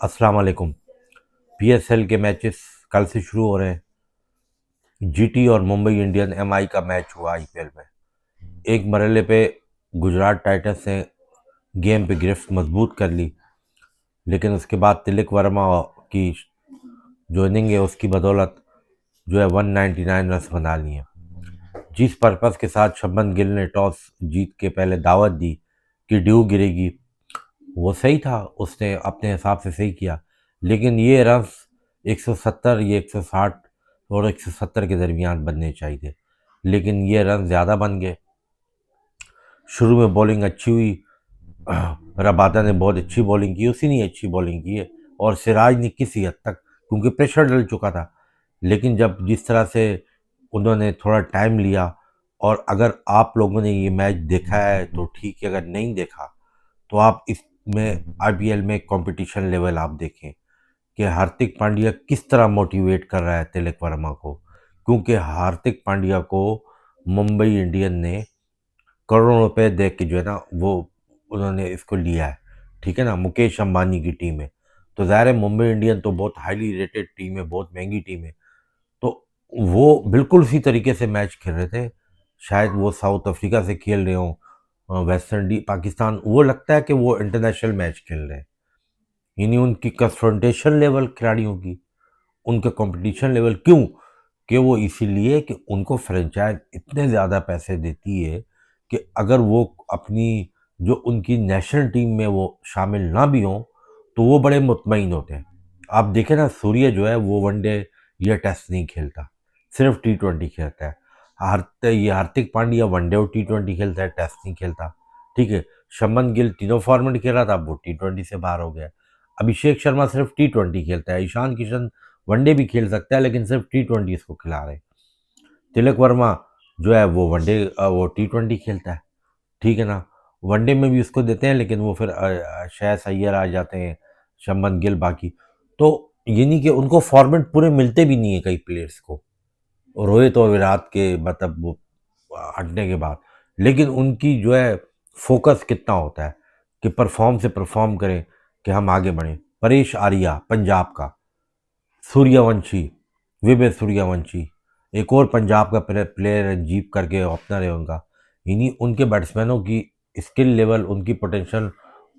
अस्सलाम वालेकुम। पीएसएल के मैचेस कल से शुरू हो रहे हैं। जीटी और मुंबई इंडियन एमआई का मैच हुआ आईपीएल में। एक मरहले पे गुजरात टाइटंस ने गेम पे गिरफ्त मजबूत कर ली, लेकिन उसके बाद तिलक वर्मा की जो इनिंग है उसकी बदौलत जो है 199 रन बना लिए। जिस पर्पज़ के साथ शुभमन गिल ने टॉस जीत के पहले दावत दी कि ड्यू गिरेगी, वो सही था, उसने अपने हिसाब से सही किया। लेकिन ये रन्स 170, ये 160 और 170 के दरमियान बनने चाहिए थे, लेकिन ये रन ज़्यादा बन गए। शुरू में बॉलिंग अच्छी हुई, रबादा ने बहुत अच्छी बॉलिंग की, उसी ने अच्छी बॉलिंग की है, और सिराज ने किसी हद तक, क्योंकि प्रेशर डल चुका था। लेकिन जब जिस तरह से उन्होंने थोड़ा टाइम लिया, और अगर आप लोगों ने ये मैच देखा है तो ठीक है, अगर नहीं देखा तो आप इसमें आईपीएल में कंपटीशन लेवल आप देखें कि हार्दिक पांड्या किस तरह मोटिवेट कर रहा है तिलक वर्मा को, क्योंकि हार्दिक पांड्या को मुंबई इंडियन ने करोड़ों रुपए दे के जो है ना वो उन्होंने इसको लिया है। ठीक है ना, मुकेश अंबानी की टीम है, तो ज़ाहिर है मुंबई इंडियन तो बहुत हाईली रेटेड टीम है, बहुत महंगी टीम है। तो वो बिल्कुल उसी तरीके से मैच खेल रहे थे। शायद वो साउथ अफ्रीका से खेल रहे हों, वेस्ट इंडीज, पाकिस्तान, वो लगता है कि वो इंटरनेशनल मैच खेल रहे हैं। यानी उनकी कंफ्रंटेशन लेवल खिलाड़ियों की, उनका कंपटीशन लेवल क्यों, कि वो इसीलिए कि उनको फ्रेंचाइज इतने ज़्यादा पैसे देती है कि अगर वो अपनी जो उनकी नेशनल टीम में वो शामिल ना भी हों तो वो बड़े मुतमईन होते हैं। आप देखें ना, सूर्य जो है वो वनडे या टेस्ट नहीं खेलता, सिर्फ टी20 खेलता है। ये हार्दिक पांड्या वनडे और टी20 खेलता है, टेस्ट नहीं खेलता। ठीक है, शुभमन गिल तीनों फॉर्मेट खेल रहा था, वो टी20 से बाहर हो गया। अभिषेक शर्मा सिर्फ टी20 खेलता है, ईशान किशन वनडे भी खेल सकता है लेकिन सिर्फ टी20 इसको खिला रहे। तिलक वर्मा जो है वो वनडे वो टी20 खेलता है। ठीक है ना, वनडे में भी उसको देते हैं, लेकिन वो फिर श्रेयस अय्यर आ जाते हैं, शुभमन गिल, बाकी। तो ये नहीं कि उनको फॉर्मेट पूरे मिलते भी नहीं है कई प्लेयर्स को, रोहित और विराट के मतलब वो हटने के बाद। लेकिन उनकी जो है फोकस कितना होता है कि परफॉर्म से परफॉर्म करें, कि हम आगे बढ़ें। परेश आर्या पंजाब का, सूर्यवंशी, विवेक सूर्यवंशी, एक और पंजाब का प्लेयर रंजीव करके ओपनर है उनका। इन्हीं उनके बैट्समैनों की स्किल लेवल, उनकी पोटेंशियल,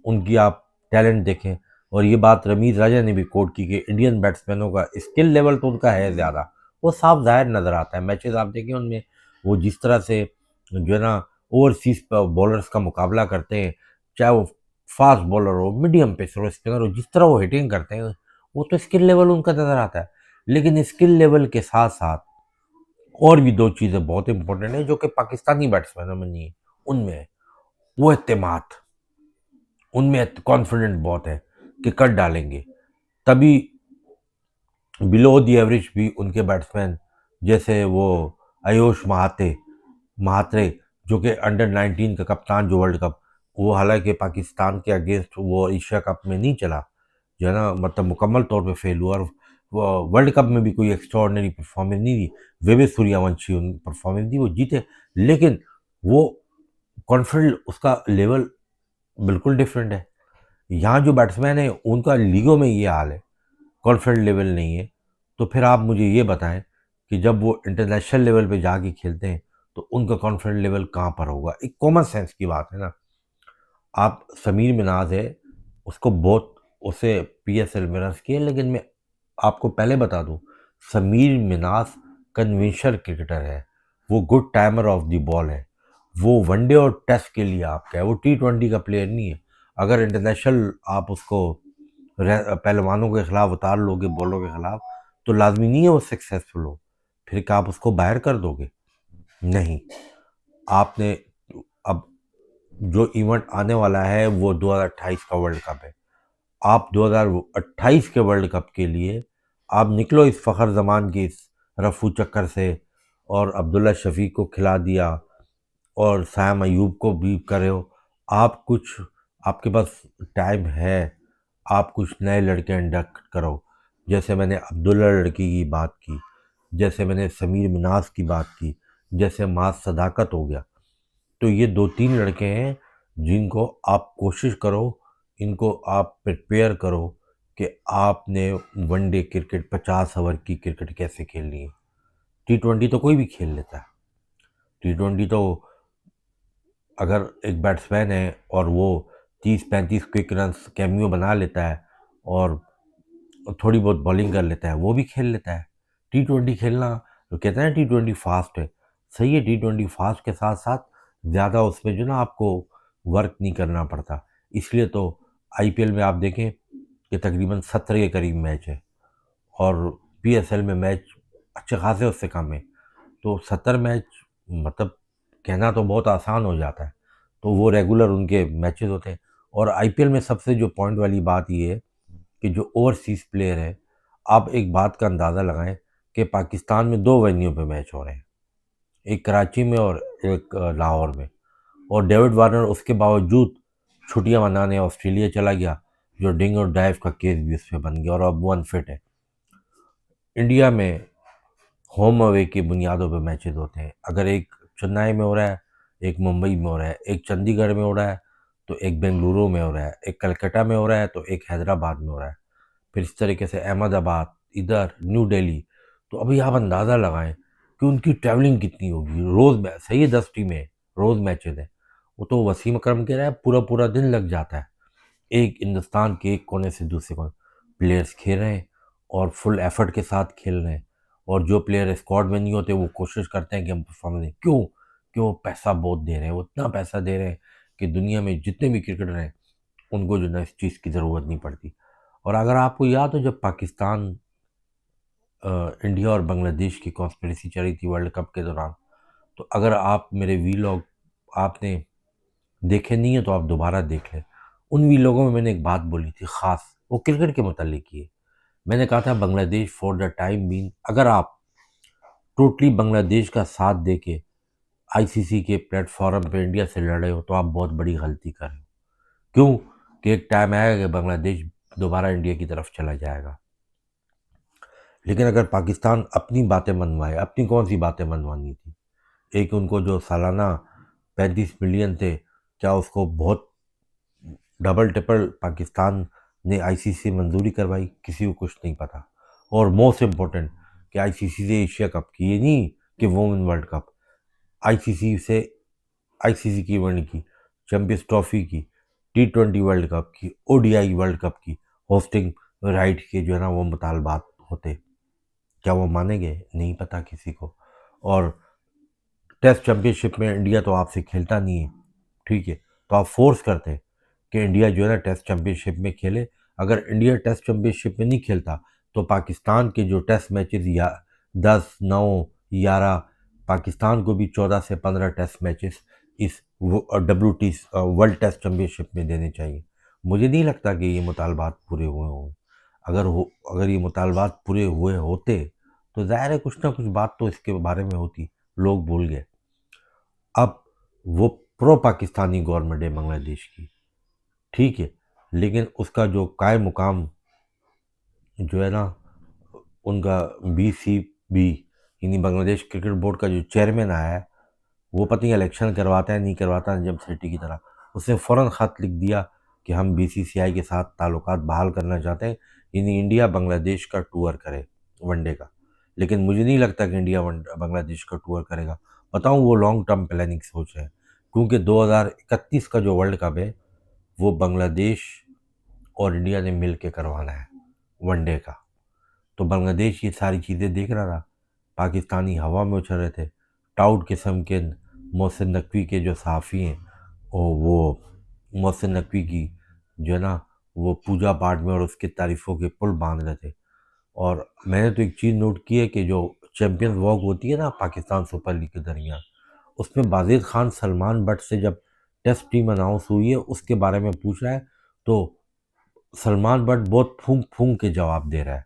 उनकी आप टैलेंट देखें। और ये बात रमीज राजा ने भी कोट की कि इंडियन बैट्समैनों का स्किल लेवल तो उनका है ज़्यादा, वो साफ जाहिर नज़र आता है। मैचेस आप देखें उनमें, वो जिस तरह से जो है ना ओवरसीज बॉलर्स का मुकाबला करते हैं, चाहे वो फास्ट बॉलर हो, मीडियम पेसर हो, स्पिनर हो, जिस तरह वो हिटिंग करते हैं, वो तो स्किल लेवल उनका नज़र आता है। लेकिन स्किल लेवल के साथ साथ और भी दो चीज़ें बहुत इंपॉर्टेंट है जो कि पाकिस्तानी बैट्समैनों में नहीं है, उनमें है। वो एतमाद, उनमें कॉन्फिडेंट बहुत है कि कर डालेंगे। तभी बिलो द एवरेज भी उनके बैट्समैन, जैसे वो आयुष महात्रे, जो कि अंडर 19 का कप्तान, जो वर्ल्ड कप, वो हालांकि पाकिस्तान के अगेंस्ट वो एशिया कप में नहीं चला, जो है ना, मतलब मुकम्मल तौर पे फेल हुआ, और वो वर्ल्ड कप में भी कोई एक्स्ट्रॉर्डनरी परफॉर्मेंस नहीं दी। विवेक सूर्यवंशी उन परफॉर्मेंस दी, वो जीते, लेकिन वो कॉन्फिडेंट, उसका लेवल बिल्कुल डिफरेंट है। यहाँ जो बैट्समैन है उनका लीगों में ये हाल है, कॉन्फिडेंट लेवल नहीं है। तो फिर आप मुझे ये बताएं कि जब वो इंटरनेशनल लेवल पे जाके खेलते हैं तो उनका कॉन्फिडेंट लेवल कहाँ पर होगा। एक कॉमन सेंस की बात है ना। आप समीर मिनाज है, उसको बहुत, उसे पीएसएल में रन किए, लेकिन मैं आपको पहले बता दूं, समीर मिनाज कन्वेंशनल क्रिकेटर है, वो good timer of the ball है। वो वनडे और टेस्ट के लिए आपका है, वो टी20 का प्लेयर नहीं है। अगर इंटरनेशनल आप उसको पहलवानों के खिलाफ उतार लोगे, बॉलों के खिलाफ, तो लाजमी नहीं है वो सक्सेसफुल हो। फिर क्या आप उसको बाहर कर दोगे? नहीं। आपने अब जो इवेंट आने वाला है वो 2028 का वर्ल्ड कप है। आप 2028 के वर्ल्ड कप के लिए आप निकलो इस फ़खर जमान के इस रफू चक्कर से, और अब्दुल्ला शफीक को खिला दिया और सैम अयूब को भी कर रहे हो। आप कुछ, आपके पास टाइम है, आप कुछ नए लड़के इंडक्ट करो। जैसे मैंने अब्दुल्ला लड़की की बात की, जैसे मैंने समीर मिनाज की बात की, जैसे माज सदाकत हो गया। तो ये 2-3 लड़के हैं जिनको आप कोशिश करो, इनको आप प्रिपेयर करो कि आपने वनडे क्रिकेट 50 ओवर की क्रिकेट कैसे खेलनी है। टी20 तो कोई भी खेल लेता है। टी20 तो अगर एक बैट्समैन है और वो 30-35 क्विक रन्स कैमियो बना लेता है और थोड़ी बहुत बॉलिंग कर लेता है, वो भी खेल लेता है। टी20 खेलना, तो कहते हैं टी20 फास्ट है, सही है। टी20 फास्ट के साथ साथ ज़्यादा उसमें जो ना आपको वर्क नहीं करना पड़ता। इसलिए तो आईपीएल में आप देखें कि तकरीबन 70 के करीब मैच है और पीएसएल में मैच अच्छे खासे उससे कम है। तो 70 मैच मतलब कहना तो बहुत आसान हो जाता है। तो वो रेगुलर उनके मैचेस होते हैं। और आईपीएल में सबसे जो पॉइंट वाली बात ये है कि जो ओवरसीज़ प्लेयर है, आप एक बात का अंदाज़ा लगाएं कि पाकिस्तान में 2 वेन्यू पे मैच हो रहे हैं, एक कराची में और एक लाहौर में। और डेविड वार्नर उसके बावजूद छुट्टियां मनाने ऑस्ट्रेलिया चला गया, जो डिंग और डाइव का केस भी उस पर बन गया और अब वो अनफिट है। इंडिया में होम अवे की बुनियादों पे मैचेस होते हैं। अगर एक चेन्नई में हो रहा है, एक मुंबई में हो रहा है, एक चंडीगढ़ में हो रहा है, तो एक बेंगलुरु में हो रहा है, एक कलकत्ता में हो रहा है, तो एक हैदराबाद में हो रहा है, फिर इस तरीके से अहमदाबाद, इधर न्यू दिल्ली। तो अभी आप अंदाज़ा लगाएं कि उनकी ट्रैवलिंग कितनी होगी। रोज़ सही है, 10 टीमें रोज़ मैचेज है। वो तो वसीम अकरम कह रहा है पूरा पूरा दिन लग जाता है एक हिंदुस्तान के एक कोने से दूसरे कोने। प्लेयर्स खेल रहे हैं और फुल एफर्ट के साथ खेल रहे हैं। और जो प्लेयर स्क्वाड में नहीं होते वो कोशिश करते हैं कि हम परफॉर्मेंस दें। क्यों? क्यों? वो पैसा बहुत दे रहे हैं, वो इतना पैसा दे रहे हैं कि दुनिया में जितने भी क्रिकेटर हैं उनको जो ना इस चीज़ की ज़रूरत नहीं पड़ती। और अगर आपको याद हो, जब पाकिस्तान इंडिया और बांग्लादेश की कॉन्स्पिरेसी चली थी वर्ल्ड कप के दौरान, तो अगर आप मेरे वीलॉग आपने देखे नहीं है तो आप दोबारा देख लें। उन वीलॉगों में मैंने एक बात बोली थी ख़ास, वो क्रिकेट के मुतालिक ही है। मैंने कहा था Bangladesh for the time being, अगर आप टोटली बांग्लादेश का साथ दे के आईसीसी के प्लेटफॉर्म पे इंडिया से लड़े हो तो आप बहुत बड़ी गलती कर रहे हो। क्यों? कि एक टाइम आएगा कि बांग्लादेश दोबारा इंडिया की तरफ चला जाएगा। लेकिन अगर पाकिस्तान अपनी बातें मनवाए, अपनी कौन सी बातें मनवानी थी? एक उनको जो सालाना 35 मिलियन थे, क्या उसको बहुत डबल ट्रिपल पाकिस्तान ने आईसीसी मंजूरी करवाई? किसी को कुछ नहीं पता। और मोस्ट इम्पोर्टेंट कि आईसीसी से एशिया कप की, ये नहीं कि वुमेन वर्ल्ड कप, आईसीसी से आईसीसी की वर्ल्ड की, चैंपियंस ट्रॉफी की, टी20 वर्ल्ड कप की, ओडीआई वर्ल्ड कप की होस्टिंग राइट के जो है ना वो मुतालबात होते। क्या वो मानेंगे? नहीं पता किसी को। और टेस्ट चैंपियनशिप में इंडिया तो आपसे खेलता नहीं है, ठीक है, तो आप फोर्स करते हैं कि इंडिया जो है ना टेस्ट चैंपियनशिप में खेले। अगर इंडिया टेस्ट चैंपियनशिप में नहीं खेलता तो पाकिस्तान के जो टेस्ट मैचेस या 10, 9, 11, पाकिस्तान को भी 14 से 15 टेस्ट मैचेस इस WT वर्ल्ड टेस्ट चैंपियनशिप में देने चाहिए। मुझे नहीं लगता कि ये मुतालबात पूरे हुए हों। अगर ये मुतालबात पूरे हुए होते तो ज़ाहिर है कुछ ना कुछ बात तो इसके बारे में होती, लोग भूल गए। अब वो प्रो पाकिस्तानी गवर्नमेंट है बांग्लादेश की, ठीक है, लेकिन उसका जो कायम मुकाम जो है ना उनका BCB यानी बांग्लादेश क्रिकेट बोर्ड का जो चेयरमैन आया है, वो पता नहीं इलेक्शन करवाता है नहीं करवाता, निजाम सेठी की तरह। उसने फ़ौरन ख़त लिख दिया कि हम BCCI के साथ ताल्लुकात बहाल करना चाहते हैं, यानी इंडिया बांग्लादेश का टूर करे वनडे का। लेकिन मुझे नहीं लगता कि इंडिया बांग्लादेश का टूर करेगा। बताऊं, वो लॉन्ग टर्म प्लानिंग सोच है, क्योंकि 2031 का जो वर्ल्ड कप है वो बांग्लादेश और इंडिया ने मिल के करवाना है वनडे का। तो बांग्लादेश ये सारी चीज़ें देख रहा था, पाकिस्तानी हवा में उछल रहे थे। टाउट किस्म के मोहसिन नकवी के जो सहाफ़ी हैं और वो मोहसिन नकवी की जो है ना वो पूजा पाठ में और उसकी तारीफ़ों के पुल बांध रहे थे। और मैंने तो एक चीज़ नोट की है कि जो चैम्पियंस वॉक होती है ना पाकिस्तान सुपर लीग के दरमियान, उसमें बाजिद खान सलमान बट से जब टेस्ट टीम अनाउंस हुई है उसके बारे में पूछ रहा है, तो सलमान बट बहुत फूंक फूंक के जवाब दे रहा है,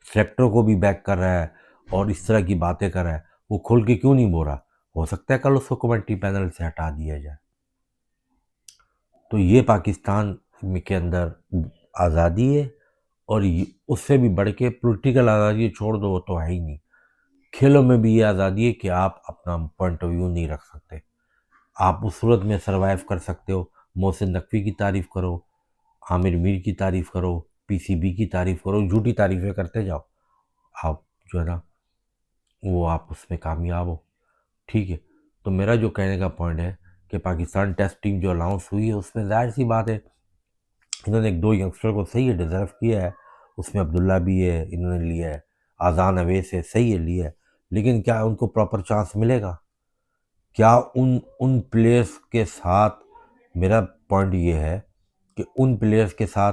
सेलेक्टर को भी बैक कर रहा है और इस तरह की बातें कर रहा है। वो खुल के क्यों नहीं बोल रहा? हो सकता है कल उसको कमेंट्री पैनल से हटा दिया जाए। तो ये पाकिस्तान के अंदर आज़ादी है और उससे भी बढ़ के पॉलिटिकल आज़ादी छोड़ दो, वो तो है ही नहीं। खेलों में भी ये आज़ादी है कि आप अपना पॉइंट ऑफ व्यू नहीं रख सकते। आप उस सूरत में सर्वाइव कर सकते हो, मोहसिन नकवी की तारीफ़ करो, आमिर मीर की तारीफ़ करो, पीसीबी की तारीफ करो, झूठी तारीफें करते जाओ, आप जो है ना वो आप उसमें कामयाब हो। ठीक है। तो मेरा जो कहने का पॉइंट है कि पाकिस्तान टेस्ट टीम जो अनाउंस हुई है उसमें जाहिर सी बात है इन्होंने एक दो यंगस्टर को सही है डिज़र्व किया है। उसमें अब्दुल्ला भी है, इन्होंने लिया है, आज़ान अवैस है, सही है लिया है। लेकिन क्या उनको प्रॉपर चांस मिलेगा? क्या उन उन प्लेयर्स के साथ, मेरा पॉइंट ये है कि उन प्लेयर्स के साथ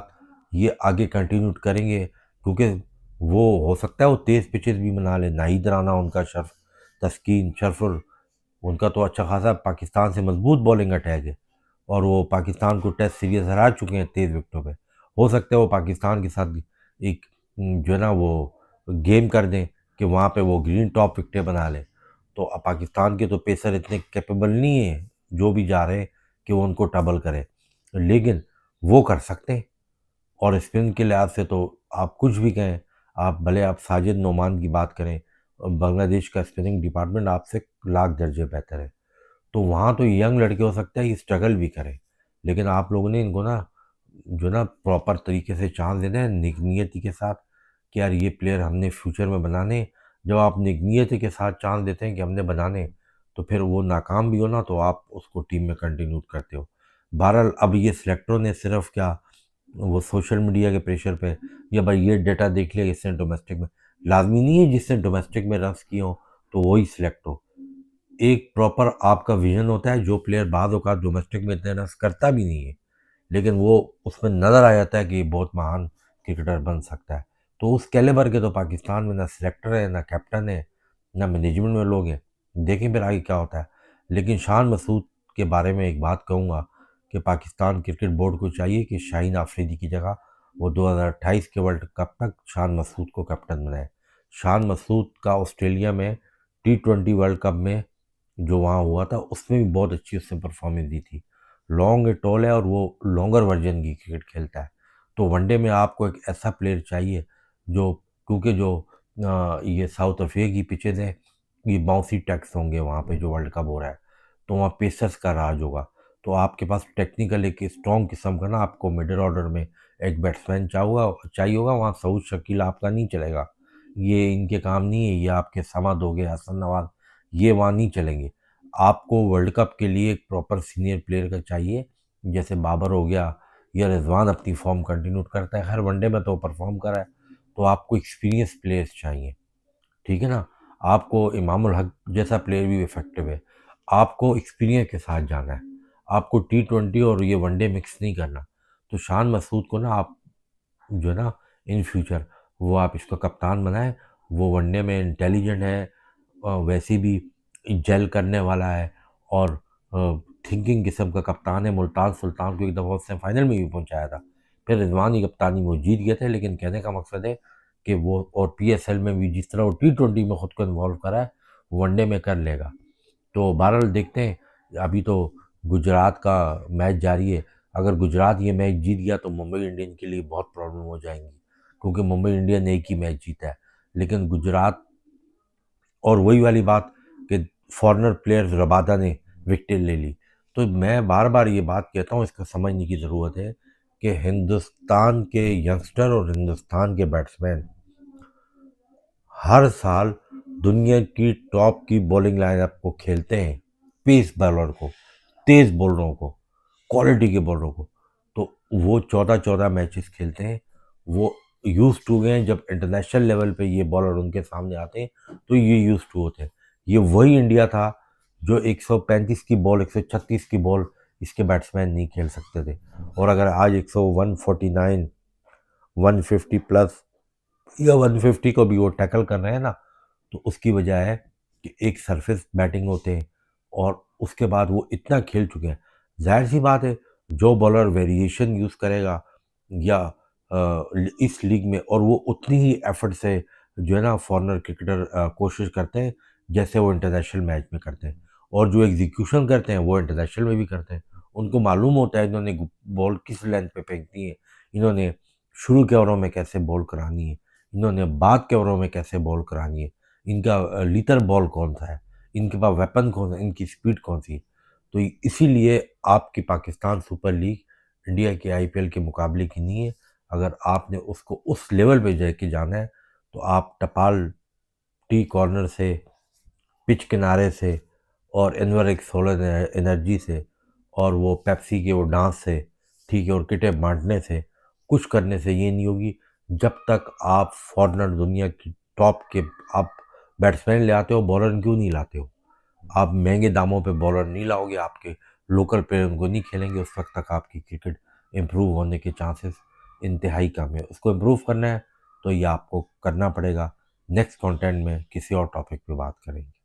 ये आगे कंटिन्यू करेंगे? क्योंकि वो हो सकता है वो तेज़ पिचेस भी बना ले, नाहिद राना उनका, शर्फ तस्कीन शरफुल, उनका तो अच्छा खासा पाकिस्तान से मजबूत बॉलिंग अटैक है और वो पाकिस्तान को टेस्ट सीरीज हरा चुके हैं तेज़ विकेटों पे। हो सकता है वो पाकिस्तान के साथ एक जो है ना वो गेम कर दें कि वहाँ पे वो ग्रीन टॉप विकेटें बना लें। तो अब पाकिस्तान के तो पेसर इतने कैपेबल नहीं है जो भी जा रहे हैं कि वो उनको टबल करें, लेकिन वो कर सकते हैं। और स्पिन के लिहाज से तो आप कुछ भी कहें, आप भले आप साजिद नोमान की बात करें, बांग्लादेश का स्पिनिंग डिपार्टमेंट आपसे लाख दर्जे बेहतर है। तो वहाँ तो यंग लड़के हो सकता है ये स्ट्रगल भी करें, लेकिन आप लोगों ने इनको ना जो ना प्रॉपर तरीके से चांस देना है नियति के साथ कि यार ये प्लेयर हमने फ्यूचर में बनाने हैं। जब आप नियति के साथ चांस देते हैं कि हमने बनाने हैं, तो फिर वो नाकाम भी हो ना तो आप उसको टीम में कंटिन्यू करते हो। बहरहाल अब ये सिलेक्टरों ने सिर्फ क्या वो सोशल मीडिया के प्रेशर पे या भाई ये डेटा देख लिया इसने डोमेस्टिक में, लाजमी नहीं है जिसने डोमेस्टिक में रन्स किए हो तो वही सिलेक्ट हो। एक प्रॉपर आपका विजन होता है, जो प्लेयर बाद औकात डोमेस्टिक में इतने रन्स करता भी नहीं है लेकिन वो उसमें नज़र आ जाता है कि ये बहुत महान क्रिकेटर बन सकता है। तो उस कैलिबर के तो पाकिस्तान में ना सिलेक्टर है, ना कैप्टन है, ना मैनेजमेंट में लोग हैं। देखें फिर आगे क्या होता है। लेकिन शान मसूद के बारे में एक बात कहूँगा कि पाकिस्तान क्रिकेट बोर्ड को चाहिए कि शाहीन आफरीदी की जगह वो 2028 के वर्ल्ड कप तक शान मसूद को कैप्टन बनाए। शान मसूद का ऑस्ट्रेलिया में T20 वर्ल्ड कप में जो वहाँ हुआ था उसमें भी बहुत अच्छी उसने परफॉर्मेंस दी थी। लॉन्ग है, टॉल है और वो लॉन्गर वर्जन की क्रिकेट खेलता है। तो वनडे में आपको एक ऐसा प्लेयर चाहिए जो, क्योंकि जो ये साउथ अफ्रीका की पिचेज हैं ये बाउंसी टैक्स होंगे वहाँ पे जो वर्ल्ड कप हो रहा है, तो वहाँ पेसर्स का राज होगा। तो आपके पास टेक्निकल एक स्ट्रॉन्ग किस्म का ना आपको मिडिल ऑर्डर में एक बैट्समैन चाहिए होगा। वहाँ सऊद शकील आपका नहीं चलेगा, ये इनके काम नहीं है। ये आपके समद हो गए, हसन नवाज, ये वहाँ नहीं चलेंगे। आपको वर्ल्ड कप के लिए एक प्रॉपर सीनियर प्लेयर का चाहिए, जैसे बाबर हो गया या रिजवान अपनी फॉर्म कंटिन्यू करता है, हर वनडे में तो परफॉर्म करा है। तो आपको एक्सपीरियंस प्लेयर्स चाहिए, ठीक है ना। आपको इमामुल हक जैसा प्लेयर भी इफेक्टिव है। आपको एक्सपीरियंस के साथ जाना है, आपको T20 और ये वनडे मिक्स नहीं करना। तो शान मसूद को ना आप जो है ना इन फ्यूचर वो आप इसका कप्तान बनाए। वो वनडे में इंटेलिजेंट है, वैसे भी जेल करने वाला है और थिंकिंग किस्म का कप्तान है। मुल्तान सुल्तान को एक दफ़ा उसने फाइनल में भी पहुंचाया था। फिर रिजवान की कप्तानी वो जीत गए थे, लेकिन कहने का मकसद है कि वो और PSL में भी जिस तरह वो T20 में ख़ुद को इन्वॉल्व करा है वनडे में कर लेगा। तो बहरहाल देखते हैं। अभी तो गुजरात का मैच जारी है। अगर गुजरात ये मैच जीत गया तो मुंबई इंडियन के लिए बहुत प्रॉब्लम हो जाएंगी, क्योंकि मुंबई इंडियन एक ही मैच जीता है। लेकिन गुजरात, और वही वाली बात कि फॉरेनर प्लेयर्स रबादा ने विकेट ले ली। तो मैं बार बार ये बात कहता हूँ, इसको समझने की ज़रूरत है कि हिंदुस्तान के यंगस्टर और हिंदुस्तान के बैट्समैन हर साल दुनिया की टॉप की बॉलिंग लाइनअप को खेलते हैं, पेस बॉलर को, तेज बॉलरों को, क्वालिटी के बॉलरों को। तो वो 14-14 मैचेस खेलते हैं। वो यूज टू गए हैं, जब इंटरनेशनल लेवल पे ये बॉलर उनके सामने आते हैं तो ये यूज टू होते हैं। ये वही इंडिया था जो 135 की बॉल, 136 की बॉल इसके बैट्समैन नहीं खेल सकते थे। और अगर आज 149, 150 प्लस या 150 को भी वो टैकल कर रहे हैं ना, तो उसकी वजह है कि एक सरफेस बैटिंग होते हैं और उसके बाद वो इतना खेल चुके हैं। जाहिर सी बात है, जो बॉलर वेरिएशन यूज़ करेगा या इस लीग में, और वो उतनी ही एफर्ट से जो है ना फॉरेनर क्रिकेटर कोशिश करते हैं जैसे वो इंटरनेशनल मैच में करते हैं, और जो एग्जीक्यूशन करते हैं वो इंटरनेशनल में भी करते हैं। उनको मालूम होता है इन्होंने बॉल किस लेंथ पे फेंकनी है, इन्होंने शुरू के ओवरों में कैसे बॉल करानी है, इन्होंने बाद के ओवरों में कैसे बॉल करानी है, इनका लीथर बॉल कौन सा है, इनके पास वेपन कौन सा, इनकी स्पीड कौन सी। तो इसीलिए आपकी पाकिस्तान सुपर लीग इंडिया के IPL के मुकाबले की नहीं है। अगर आपने उसको उस लेवल पे जाके जाना है तो आप टपाल टी कॉर्नर से, पिच किनारे से और एनवर सोलर एनर्जी से और वो पेप्सी के वो डांस से, ठीक है, और किटें बांटने से कुछ करने से ये नहीं होगी। जब तक आप फॉरनर दुनिया की टॉप के आप बैट्समैन ले आते हो, बॉलर क्यों नहीं लाते हो? आप महंगे दामों पे बॉलर नहीं लाओगे, आपके लोकल प्लेयर उनको नहीं खेलेंगे, उस वक्त तक आपकी क्रिकेट इम्प्रूव होने के चांसेस इंतहाई कम है। उसको इम्प्रूव करना है तो ये आपको करना पड़ेगा। नेक्स्ट कंटेंट में किसी और टॉपिक पे बात करेंगे।